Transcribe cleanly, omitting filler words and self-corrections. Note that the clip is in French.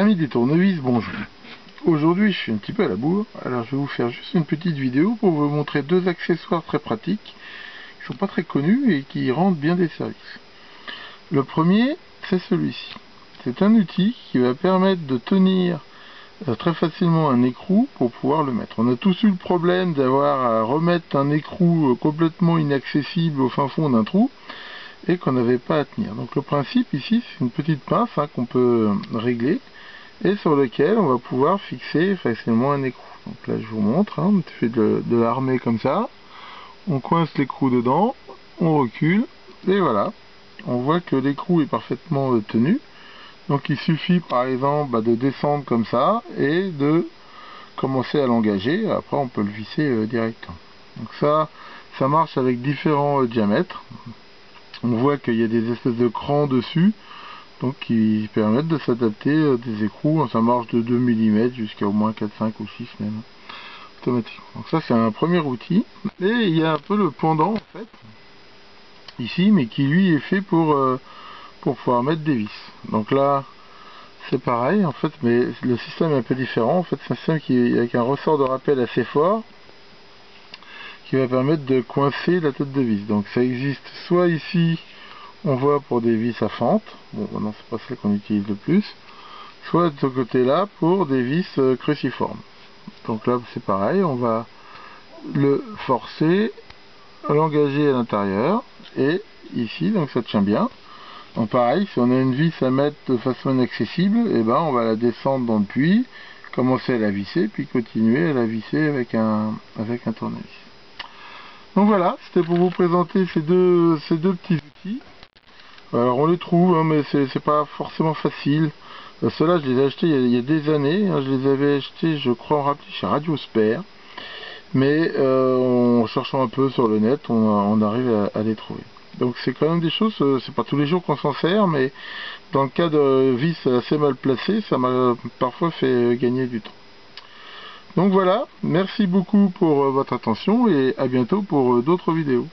Amis des tournevis, bonjour. Aujourd'hui je suis un petit peu à la bourre, alors je vais vous faire juste une petite vidéo pour vous montrer deux accessoires très pratiques qui sont pas très connus et qui rendent bien des services. Le premier, c'est celui-ci. C'est un outil qui va permettre de tenir très facilement un écrou pour pouvoir le mettre. On a tous eu le problème d'avoir à remettre un écrou complètement inaccessible au fin fond d'un trou et qu'on n'avait pas à tenir. Donc le principe ici, c'est une petite pince qu'on peut régler et sur lequel on va pouvoir fixer facilement un écrou. Donc là je vous montre, on fait de l'armée comme ça, on coince l'écrou dedans, on recule, et voilà, on voit que l'écrou est parfaitement tenu. Donc il suffit par exemple de descendre comme ça et de commencer à l'engager, après on peut le visser directement. Donc ça marche avec différents diamètres. On voit qu'il y a des espèces de crans dessus, donc qui permettent de s'adapter des écrous. Ça marche de 2 mm jusqu'à au moins 4, 5 ou 6 même, automatiquement. Donc ça c'est un premier outil. Et il y a un peu le pendant en fait, ici, mais qui lui est fait pour pouvoir mettre des vis. Donc là, c'est pareil en fait, mais le système est un peu différent. En fait, c'est un système qui est avec un ressort de rappel assez fort, qui va permettre de coincer la tête de vis. Donc ça existe soit ici, on voit pour des vis à fente, bon maintenant c'est pas celle qu'on utilise le plus, soit de ce côté là pour des vis cruciformes. Donc là c'est pareil, on va le forcer, l'engager à l'intérieur, et ici donc ça tient bien. Donc pareil, si on a une vis à mettre de façon inaccessible, et ben on va la descendre dans le puits, commencer à la visser, puis continuer à la visser avec un tournevis. Donc voilà, c'était pour vous présenter ces deux petits outils. Alors on les trouve, mais c'est pas forcément facile. Ceux-là, je les ai achetés il y a des années. Je les avais achetés, je crois, en rappelé chez Radiosphere. Mais en cherchant un peu sur le net, on arrive à les trouver. Donc c'est quand même des choses, c'est pas tous les jours qu'on s'en sert, mais dans le cas de vis assez mal placées, ça m'a parfois fait gagner du temps. Donc voilà, merci beaucoup pour votre attention et à bientôt pour d'autres vidéos.